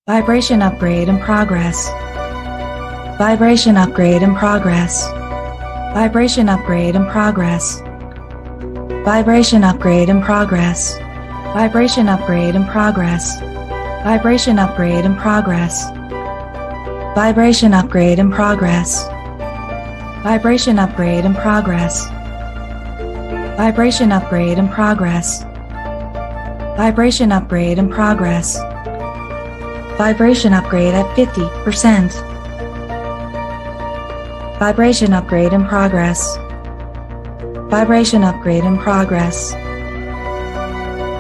Vibration upgrade in progress. Vibration upgrade in progress. Vibration upgrade in progress. Vibration upgrade in progress. Vibration upgrade in progress. Vibration upgrade in progress. Vibration upgrade in progress. Vibration upgrade in progress. Vibration upgrade in progress. Vibration upgrade in progress. Vibration upgrade at 50%. Vibration upgrade in progress. Vibration upgrade in progress.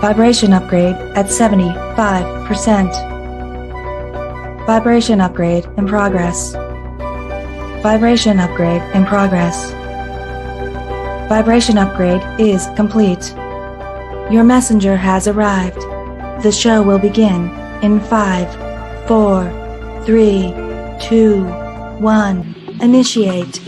Vibration upgrade at 75%. Vibration upgrade in progress. Vibration upgrade in progress. Vibration upgrade is complete. Your messenger has arrived. The show will begin in 5, 4, 3, 2, 1. Initiate.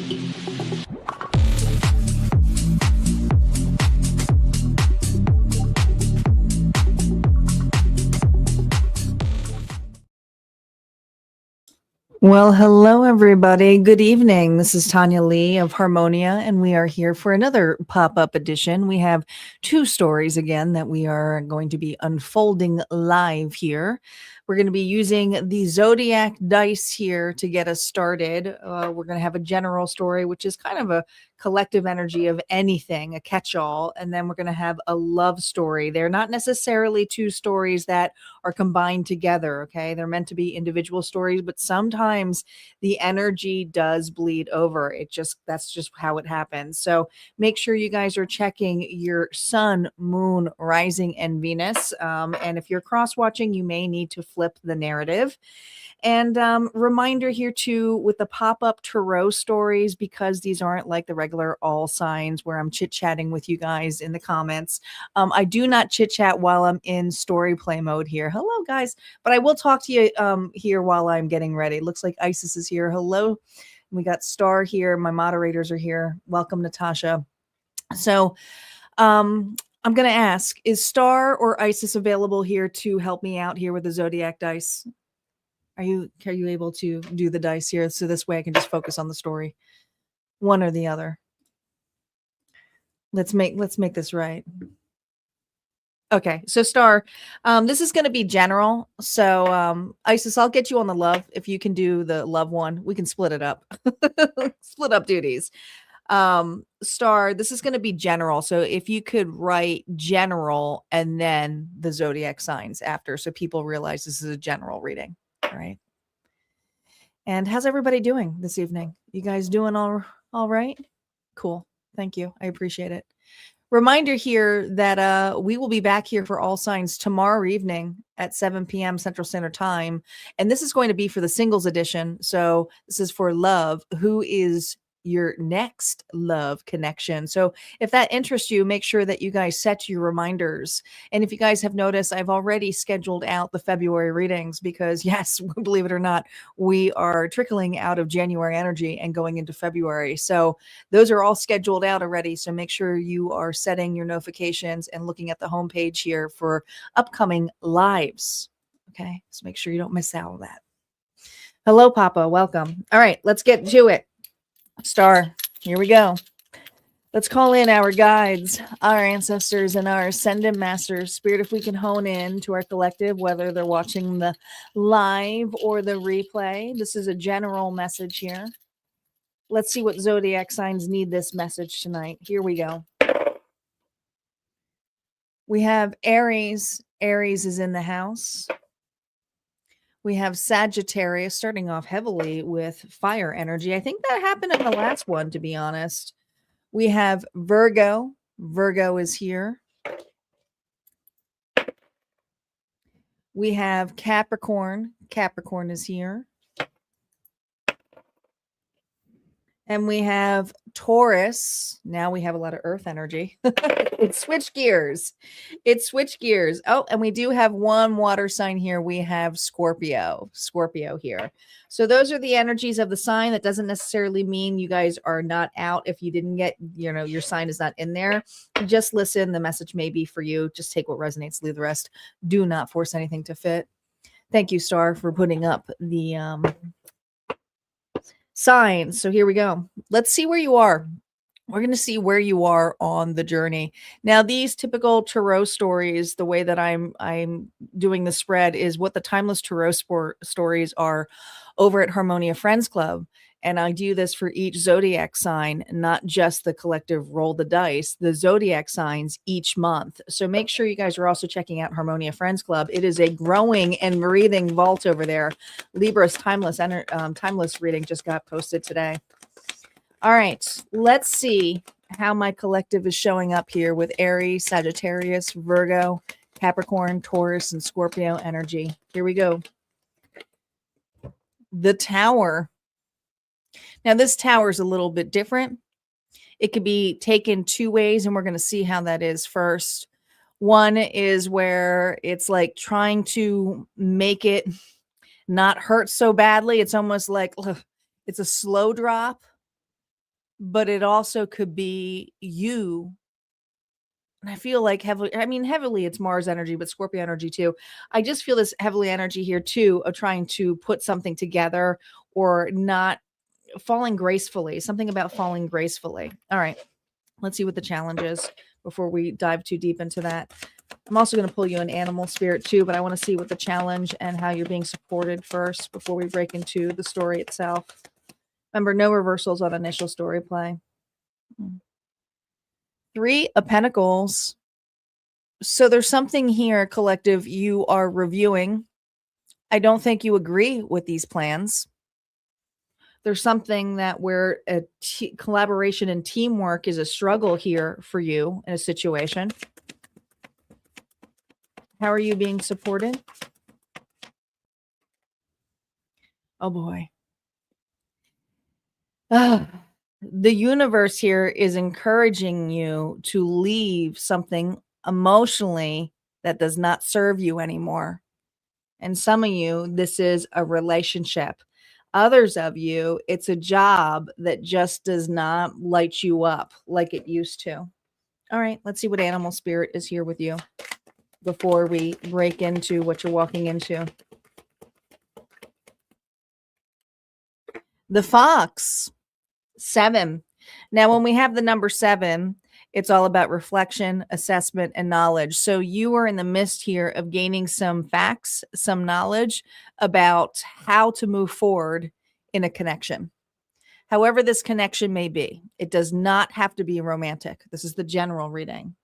Well, hello, everybody. Good evening. This is Tanya Lee of Harmonia, and we are here for another pop-up edition. We have two stories again that we are going to be unfolding live here. We're going to be using the Zodiac Dice here to get us started. We're going to have a general story, which is kind of a collective energy of anything, a catch-all, and then we're going to have a love story. They're not necessarily two stories that are combined together, okay? They're meant to be individual stories, but sometimes the energy does bleed over. That's just how it happens. So make sure you guys are checking your sun, moon, rising, and Venus. And if you're cross-watching, you may need to flip the narrative. And reminder here too, with the pop-up tarot stories, because these aren't like the regular all signs where I'm chit-chatting with you guys in the comments. I do not chit-chat while I'm in story play mode here. Hello, guys. But I will talk to you here while I'm getting ready. Looks like Isis is here. Hello. We got Star here. My moderators are here. Welcome, Natasha. So I'm going to ask, is Star or Isis available here to help me out here with the Zodiac Dice? Are you able to do the dice here? So this way I can just focus on the story. One or the other. Let's make this right. Okay, so Star, this is going to be general. So Isis, I'll get you on the love. If you can do the love one, we can split it up. Split up duties. Star, this is going to be general. So if you could write general and then the zodiac signs after, so people realize this is a general reading. All right. And how's everybody doing this evening? You guys doing all right? Cool. Thank you. I appreciate it. Reminder here that we will be back here for All Signs tomorrow evening at 7 p.m. Central Standard Time. And this is going to be for the singles edition. So this is for love. Who is your next love connection? So if that interests you, make sure that you guys set your reminders. And if you guys have noticed, I've already scheduled out the February readings because yes, believe it or not, we are trickling out of January energy and going into February. So those are all scheduled out already. So make sure you are setting your notifications and looking at the homepage here for upcoming lives. Okay. So make sure you don't miss out on that. Hello, Papa. Welcome. All right, let's get to it. Star, here we go. Let's call in our guides, our ancestors, and our ascendant masters. Spirit, if we can hone in to our collective, whether they're watching the live or the replay. This is a general message here. Let's see what zodiac signs need this message tonight. Here we go. We have Aries. Aries is in the house. We have Sagittarius starting off heavily with fire energy. I think that happened in the last one, to be honest. We have Virgo. Virgo is here. We have Capricorn. Capricorn is here. And we have Taurus. Now we have a lot of earth energy. It switched gears. It switched gears. Oh, and we do have one water sign here. We have Scorpio. Scorpio here. So those are the energies of the sign. That doesn't necessarily mean you guys are not out if you didn't get, your sign is not in there. Just listen. The message may be for you. Just take what resonates, leave the rest. Do not force anything to fit. Thank you, Star, for putting up the signs. So here we go. Let's see where you are. We're going to see where you are on the journey. Now, these typical tarot stories, the way that I'm doing the spread is what the timeless tarot stories are over at Harmonia Friends Club. And I do this for each zodiac sign, not just the collective roll the dice, the zodiac signs each month. So make sure you guys are also checking out Harmonia Friends Club. It is a growing and breathing vault over there. Libra's timeless reading just got posted today. All right, let's see how my collective is showing up here with Aries, Sagittarius, Virgo, Capricorn, Taurus, and Scorpio energy. Here we go. The Tower. Now, this tower is a little bit different. It could be taken two ways, and we're going to see how that is first. One is where it's like trying to make it not hurt so badly. It's almost like it's a slow drop, but it also could be you. And I feel like heavily it's Mars energy, but Scorpio energy too. I just feel this heavily energy here too of trying to put something together or not falling gracefully, something about falling gracefully. All right, let's see what the challenge is before we dive too deep into that. I'm also going to pull you an animal spirit too, but I want to see what the challenge and how you're being supported first before we break into the story itself. Remember, no reversals on initial story play. 3 of Pentacles. So there's something here, collective, you are reviewing. I don't think you agree with these plans. There's something that where collaboration and teamwork is a struggle here for you in a situation. How are you being supported? Oh boy. The universe here is encouraging you to leave something emotionally that does not serve you anymore. And some of you, this is a relationship. Others of you, it's a job that just does not light you up like it used to. All right, let's see what animal spirit is here with you before we break into what you're walking into. The Fox, 7. Now, when we have the number 7, it's all about reflection, assessment, and knowledge. So you are in the midst here of gaining some facts, some knowledge about how to move forward in a connection. However this connection may be, it does not have to be romantic. This is the general reading.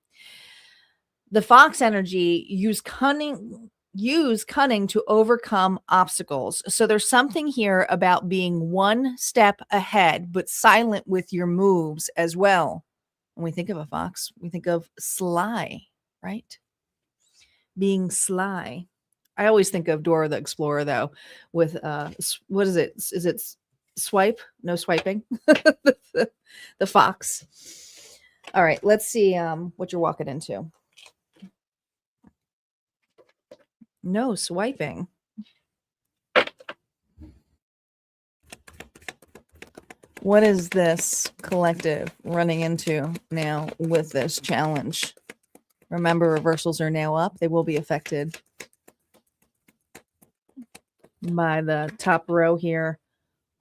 The Fox energy, use cunning to overcome obstacles. So there's something here about being one step ahead, but silent with your moves as well. When we think of a fox, we think of sly, right? Being sly. I always think of Dora the Explorer, though, with what is it? Is it swipe? No swiping. The fox. All right, let's see what you're walking into. No swiping. What is this collective running into now with this challenge? Remember, reversals are now up. They will be affected by the top row here.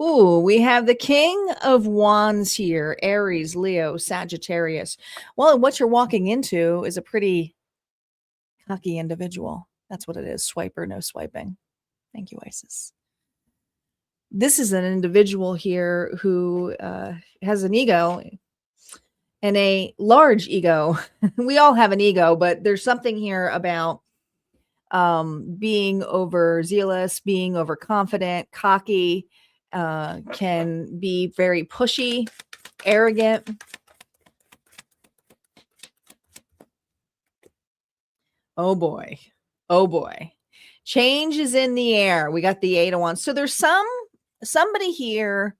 Ooh, we have the King of Wands here. Aries, Leo, Sagittarius. Well, what you're walking into is a pretty cocky individual. That's what it is. Swiper, no swiping. Thank you, Isis. This is an individual here who has an ego and a large ego. We all have an ego, but there's something here about being overzealous, being overconfident, cocky, can be very pushy, arrogant. Oh boy. Oh boy. Change is in the air. We got the 8 of Wands. So there's somebody here,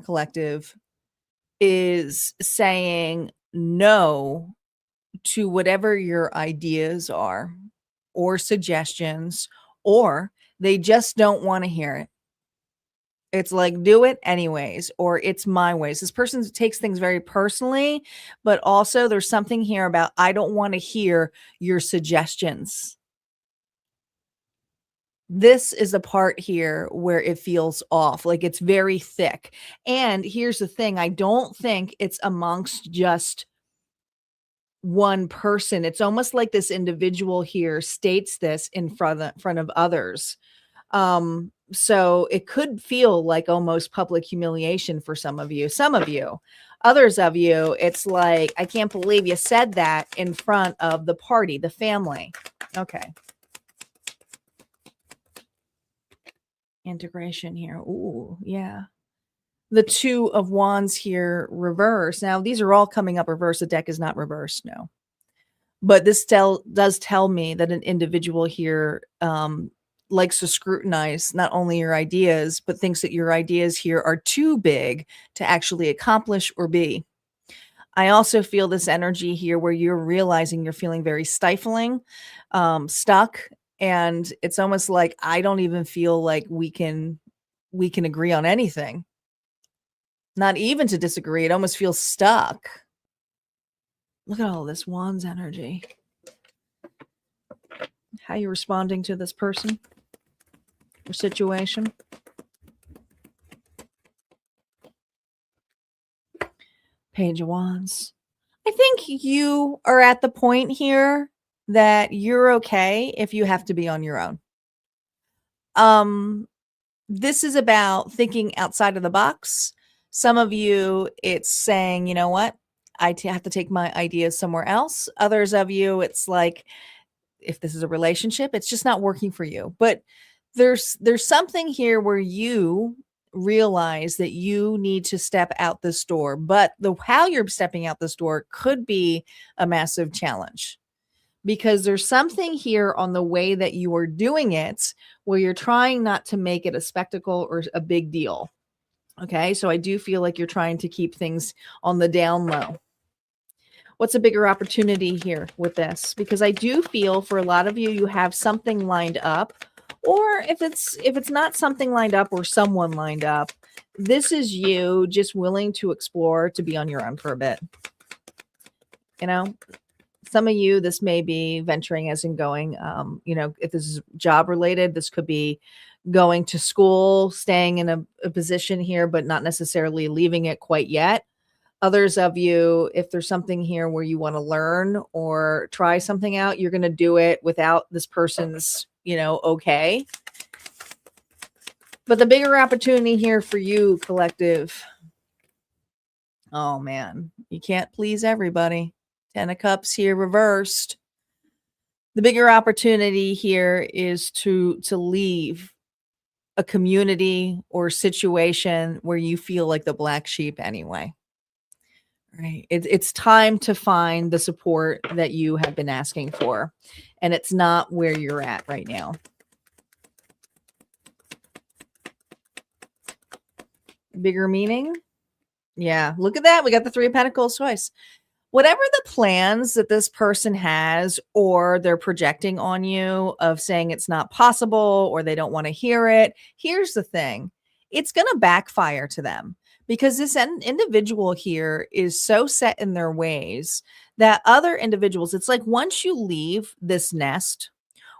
collective, is saying no to whatever your ideas are or suggestions, or they just don't want to hear it. It's like, do it anyways, or it's my ways. This person takes things very personally, but also there's something here about, I don't want to hear your suggestions. This is the part here where it feels off, like it's very thick. And here's the thing, I don't think it's amongst just one person. It's almost like this individual here states this in front of others. So it could feel like almost public humiliation for some of you. Some of you, others of you, it's like, I can't believe you said that in front of the party, the family. Okay. Integration here. Ooh, yeah. The Two of Wands here reverse. Now, these are all coming up reverse. The deck is not reversed, no. But this does tell me that an individual here likes to scrutinize not only your ideas, but thinks that your ideas here are too big to actually accomplish or be. I also feel this energy here where you're realizing you're feeling very stifling, stuck, and it's almost like I don't even feel like we can agree on anything. Not even to disagree. It almost feels stuck. Look at all this Wands energy. How you responding to this person or situation? Page of Wands. I think you are at the point here that you're okay if you have to be on your own. This is about thinking outside of the box. Some of you, it's saying, you know what? Have to take my ideas somewhere else. Others of you, it's like, if this is a relationship, it's just not working for you. But there's something here where you realize that you need to step out this door, but how you're stepping out this door could be a massive challenge, because there's something here on the way that you are doing it where you're trying not to make it a spectacle or a big deal. Okay, so I do feel like you're trying to keep things on the down low. What's a bigger opportunity here with this? Because I do feel for a lot of you, you have something lined up, or if it's not something lined up or someone lined up, this is you just willing to explore, to be on your own for a bit. You know, some of you, this may be venturing as in going, if this is job related, this could be going to school, staying in a position here, but not necessarily leaving it quite yet. Others of you, if there's something here where you want to learn or try something out, you're going to do it without this person's, okay. But the bigger opportunity here for you, collective. Oh man, you can't please everybody. 10 of Cups here reversed. The bigger opportunity here is to leave a community or situation where you feel like the black sheep anyway. Right. It's time to find the support that you have been asking for, and it's not where you're at right now. Bigger meaning? Yeah, look at that. We got the Three of Pentacles twice. Whatever the plans that this person has, or they're projecting on you of saying it's not possible or they don't want to hear it, here's the thing. It's going to backfire to them, because this individual here is so set in their ways that other individuals, it's like once you leave this nest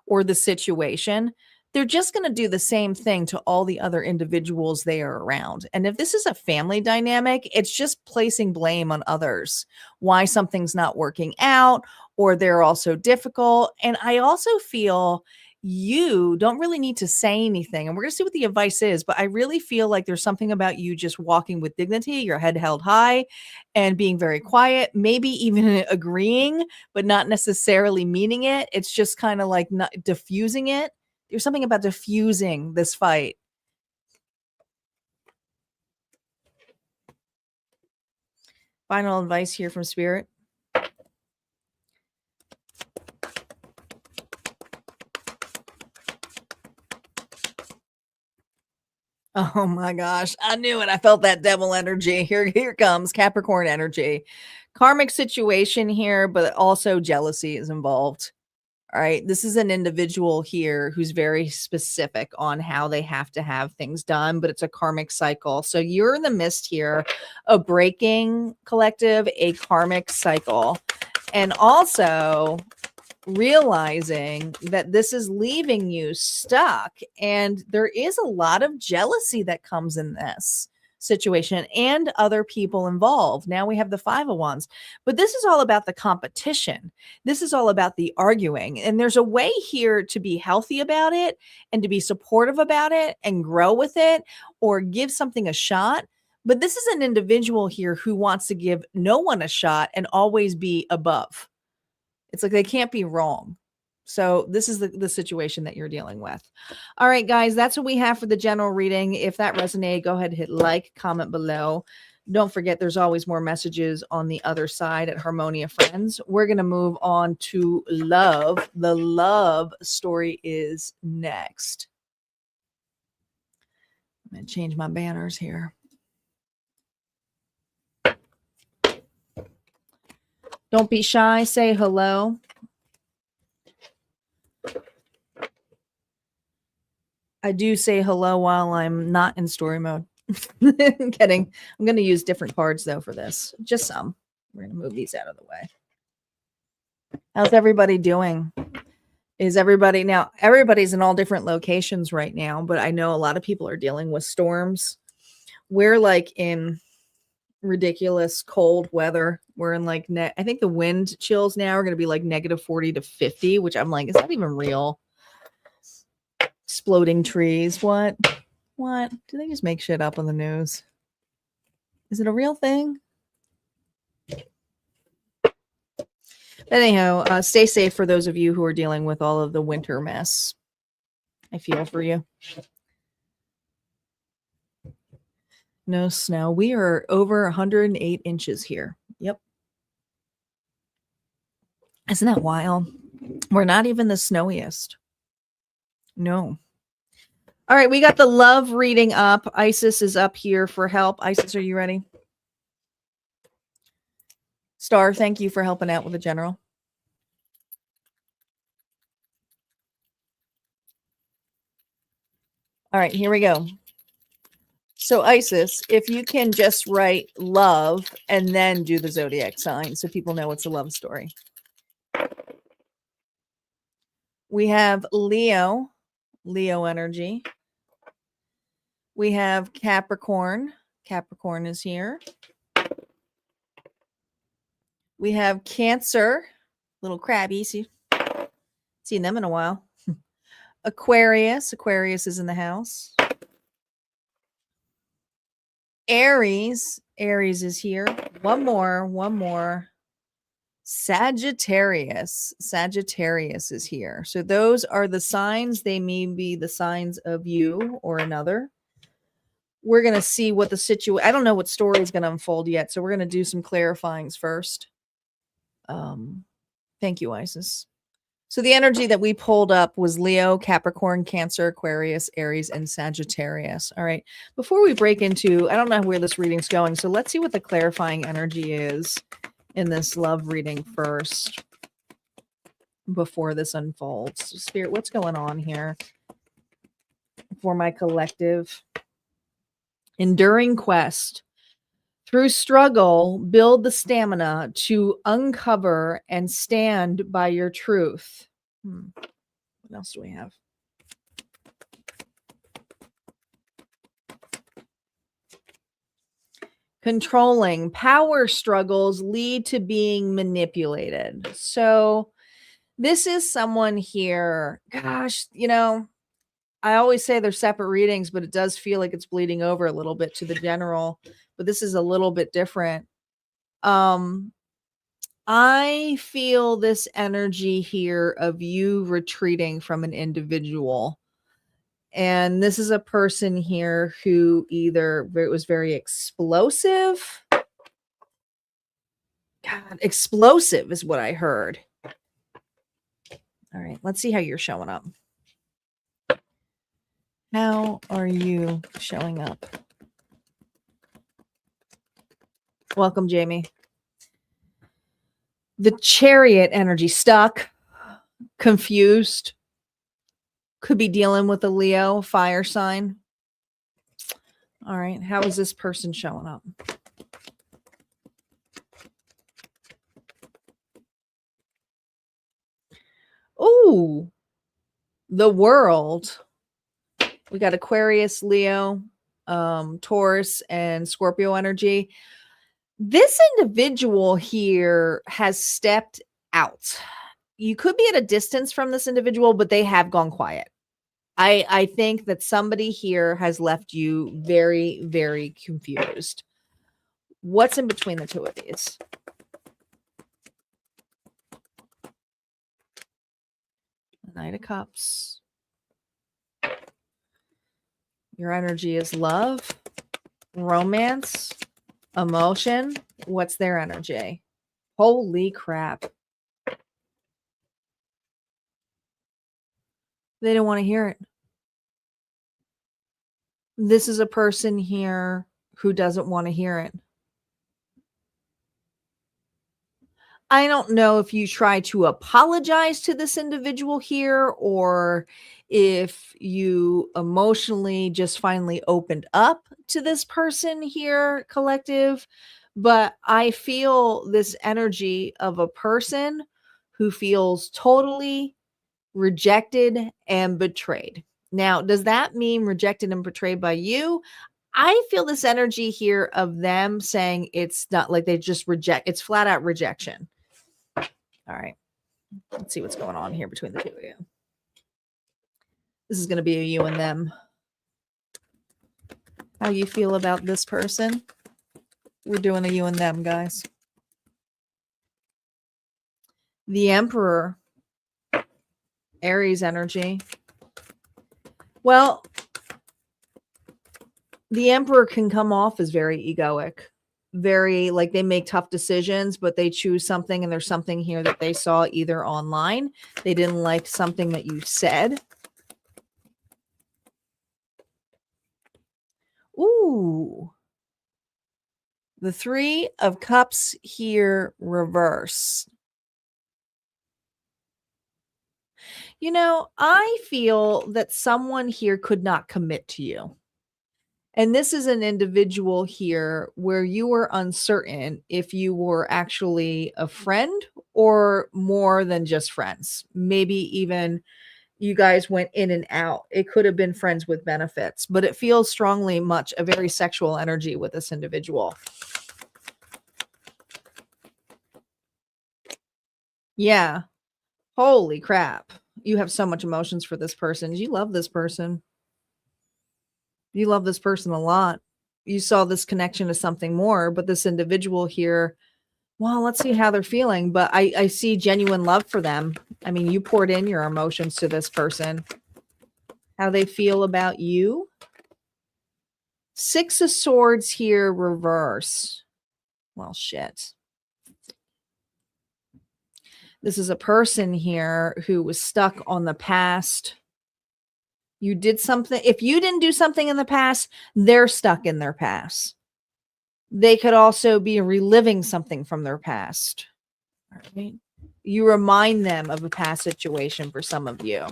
or the situation, they're just going to do the same thing to all the other individuals they are around. And if this is a family dynamic, it's just placing blame on others, why something's not working out, or they're also difficult. And I also feel you don't really need to say anything. And we're going to see what the advice is, but I really feel like there's something about you just walking with dignity, your head held high, and being very quiet, maybe even agreeing, but not necessarily meaning it. It's just kind of like not diffusing it. There's something about diffusing this fight. Final advice here from Spirit. Oh my gosh. I knew it. I felt that devil energy. Here comes Capricorn energy. Karmic situation here, but also jealousy is involved. All right. This is an individual here who's very specific on how they have to have things done, but it's a karmic cycle. So you're in the midst here of breaking, collective, a karmic cycle. And also, realizing that this is leaving you stuck. And there is a lot of jealousy that comes in this situation and other people involved. Now we have the Five of Wands, but this is all about the competition. This is all about the arguing. And there's a way here to be healthy about it and to be supportive about it and grow with it or give something a shot. But this is an individual here who wants to give no one a shot and always be above. It's like they can't be wrong. So this is the situation that you're dealing with. All right, guys, that's what we have for the general reading. If that resonated, go ahead and hit like, comment below. Don't forget, there's always more messages on the other side at Harmonia Friends. We're going to move on to love. The love story is next. I'm going to change my banners here. Don't be shy. Say hello. I do say hello while I'm not in story mode. I'm kidding. I'm going to use different cards, though, for this. Just some. We're going to move these out of the way. How's everybody doing? Is everybody... Now, everybody's in all different locations right now, but I know a lot of people are dealing with storms. We're like in ridiculous cold weather. We're in like... I think the wind chills now are going to be like -40 to 50, which I'm like, is that even real? Exploding trees. What? Do they just make shit up on the news? Is it a real thing? But anyhow, stay safe for those of you who are dealing with all of the winter mess. I feel for you. No snow. We are over 108 inches here. Yep. Isn't that wild? We're not even the snowiest. No. All right, we got the love reading up. Isis is up here for help. Isis, are you ready? Star, thank you for helping out with the general. All right, here we go. So Isis, if you can just write love and then do the zodiac sign so people know it's a love story. We have Leo energy. We have Capricorn. Capricorn is here. We have Cancer, little crabby. Seen them in a while. Aquarius. Aquarius is in the house. Aries. Aries is here. One more. Sagittarius. Sagittarius is here. So those are the signs. They may be the signs of you or another. We're going to see what the situation... I don't know what story is going to unfold yet, so we're going to do some clarifyings first. Thank you, Isis. So the energy that we pulled up was Leo, Capricorn, Cancer, Aquarius, Aries, and Sagittarius. All right. Before we break into... I don't know where this reading's going, so let's see what the clarifying energy is in this love reading first before this unfolds. So Spirit, what's going on here for my collective? Enduring quest. Through struggle, build the stamina to uncover and stand by your truth. What else do we have? Controlling. Power struggles lead to being manipulated. So this is someone here. Gosh, you know, I always say they're separate readings, but it does feel like it's bleeding over a little bit to the general. But this is a little bit different. I feel this energy here of you retreating from an individual. And this is a person here who either was very explosive. God, explosive is what I heard. All right, let's see how you're showing up. How are you showing up? Welcome, Jamie. The Chariot energy, stuck, confused. Could be dealing with a Leo fire sign. All right. How is this person showing up? Ooh, the World. We got Aquarius, Leo, Taurus, and Scorpio energy. This individual here has stepped out. You could be at a distance from this individual, but they have gone quiet. I think that somebody here has left you very, very confused. What's in between the two of these? The Knight of Cups. Your energy is love, romance, emotion. What's their energy? Holy crap. They don't want to hear it. This is a person here who doesn't want to hear it. I don't know if you try to apologize to this individual here or if you emotionally just finally opened up to this person here, collective, but I feel this energy of a person who feels totally rejected and betrayed. Now, does that mean rejected and betrayed by you? I feel this energy here of them saying it's not like they just reject, it's flat out rejection. All right. Let's see what's going on here between the two of you. This is going to be a you and them. How you feel about this person? We're doing a you and them, guys. The Emperor. Aries energy. Well, the Emperor can come off as very egoic. Very like they make tough decisions, but they choose something and there's something here that they saw either online. They didn't like something that you said. Ooh. The Three of Cups here reverse. You know, I feel that someone here could not commit to you. And this is an individual here where you were uncertain if you were actually a friend or more than just friends. Maybe even you guys went in and out. It could have been friends with benefits, but it feels strongly much a very sexual energy with this individual. Yeah. Holy crap. You have so much emotions for this person. You love this person. You love this person a lot. You saw this connection to something more, but this individual here, well, let's see how they're feeling. But I see genuine love for them. I mean, you poured in your emotions to this person. How they feel about you. Six of Swords here, reverse. Well, shit. This is a person here who was stuck on the past. You did something. If you didn't do something in the past, they're stuck in their past. They could also be reliving something from their past. All right. You remind them of a past situation for some of you.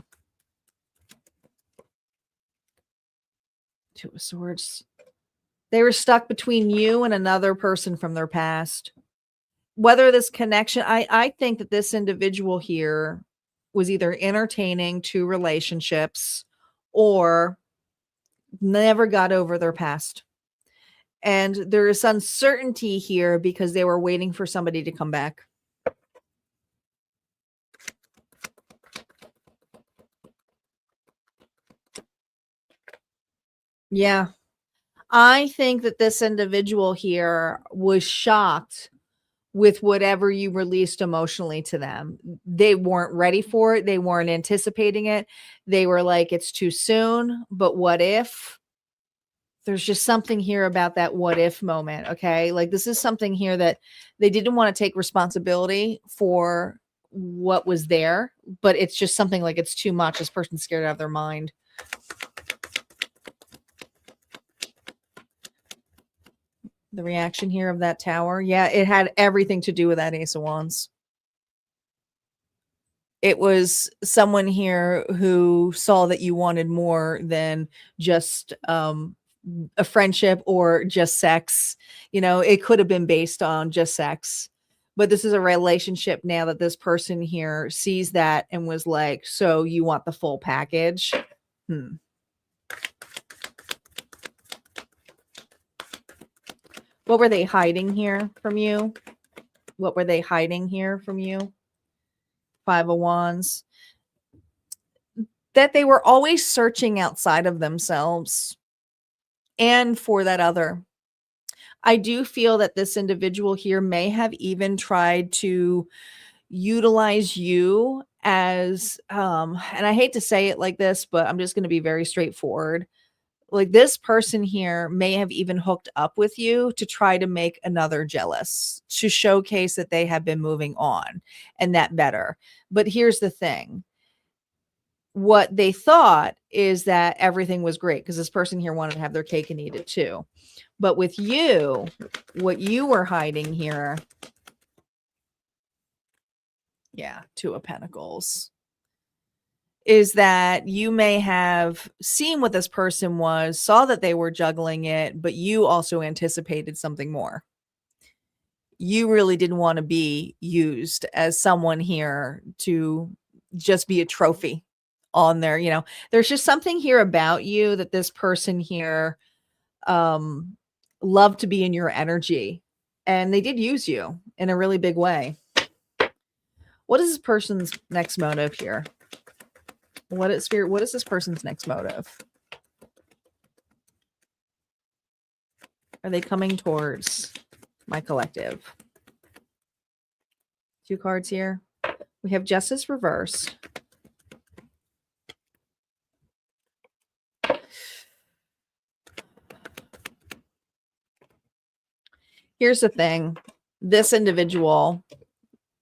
Two of Swords. They were stuck between you and another person from their past. Whether this connection, I think that this individual here was either entertaining two relationships or never got over their past. And there is uncertainty here because they were waiting for somebody to come back. Yeah. I think that this individual here was shocked with whatever you released emotionally to them. They weren't ready for it. They weren't anticipating it. They were like, it's too soon, but what if? There's just something here about that what if moment, okay? Like this is something here that they didn't want to take responsibility for what was there, but it's just something like it's too much. This person's scared out of their mind. The reaction here of that tower. Yeah, it had everything to do with that Ace of Wands. It was someone here who saw that you wanted more than just a friendship or just sex. You know, it could have been based on just sex, But this is a relationship now that this person here sees that and was like, so you want the full package? What were they hiding here from you? What were they hiding here from you? Five of Wands. That they were always searching outside of themselves and for that other. I do feel that this individual here may have even tried to utilize you as, and I hate to say it like this, but I'm just going to be very straightforward. Like, this person here may have even hooked up with you to try to make another jealous, to showcase that they have been moving on and that better. But here's the thing. What they thought is that everything was great because this person here wanted to have their cake and eat it too. But with you, what you were hiding here, yeah, Two of Pentacles, is that you may have seen what this person was, saw that they were juggling it, but you also anticipated something more. You really didn't want to be used as someone here to just be a trophy on there. You know, there's just something here about you that this person here loved to be in your energy, and they did use you in a really big way. What is this person's next motive here? What is Spirit? What is this person's next motive? Are they coming towards my collective? Two cards here. We have Justice reversed. Here's the thing. This individual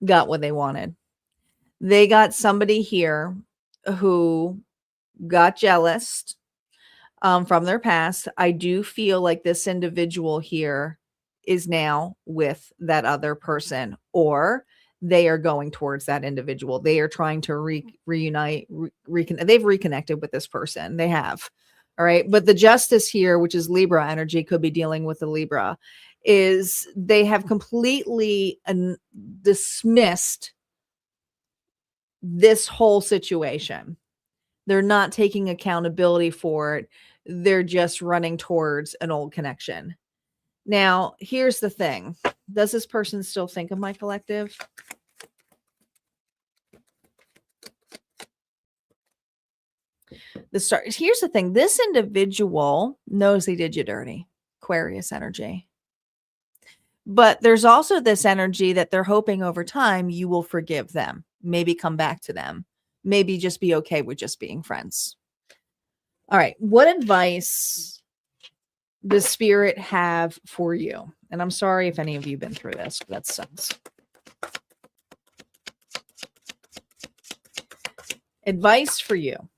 got what they wanted. They got somebody here who got jealous from their past. I do feel like this individual here is now with that other person, or they are going towards that individual. They are trying to reunite, they've reconnected with this person. They have. All right. But the Justice here, which is Libra energy, could be dealing with the Libra, is they have completely dismissed this whole situation. They're not taking accountability for it. They're just running towards an old connection. Now, here's the thing. Does this person still think of my collective? Here's the thing. This individual knows they did you dirty. Aquarius energy. But there's also this energy that they're hoping over time you will forgive them. Maybe come back to them. Maybe just be okay with just being friends. All right. What advice does Spirit have for you? And I'm sorry if any of you have been through this. That sucks. Advice for you.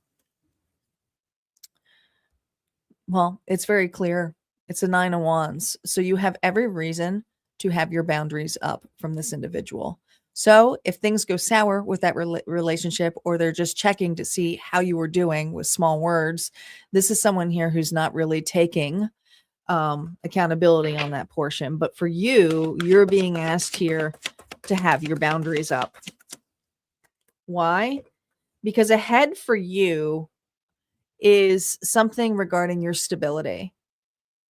Well, it's very clear. It's a 9 of Wands. So you have every reason to have your boundaries up from this individual. So if things go sour with that relationship, or they're just checking to see how you were doing with small words, this is someone here who's not really taking accountability on that portion. But for you, you're being asked here to have your boundaries up. Why? Because ahead for you is something regarding your stability.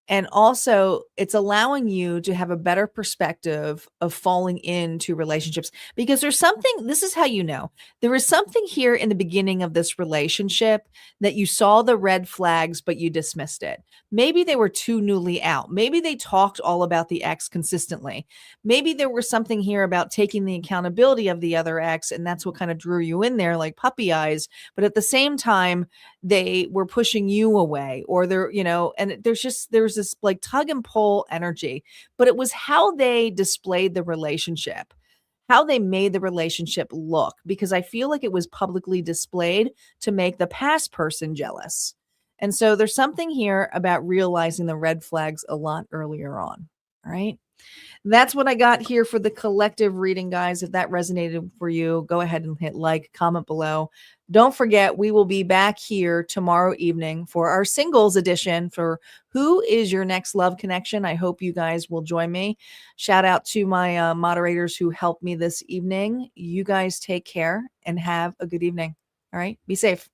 And also, it's allowing you to have a better perspective of falling into relationships, because there's something, this is how you know, there was something here in the beginning of this relationship that you saw the red flags, but you dismissed it. Maybe they were too newly out. Maybe they talked all about the ex consistently. Maybe there was something here about taking the accountability of the other ex, and that's what kind of drew you in there like puppy eyes. But at the same time, they were pushing you away, or they're, you know, and there's this like tug and pull energy. But it was how they displayed the relationship, how they made the relationship look, because I feel like it was publicly displayed to make the past person jealous. And so there's something here about realizing the red flags a lot earlier on. All right. That's what I got here for the collective reading, guys. If that resonated for you, go ahead and hit like, comment below. Don't forget, we will be back here tomorrow evening for our singles edition for Who is Your Next Love Connection. I hope you guys will join me. Shout out to my moderators who helped me this evening. You guys take care and have a good evening. All right. Be safe.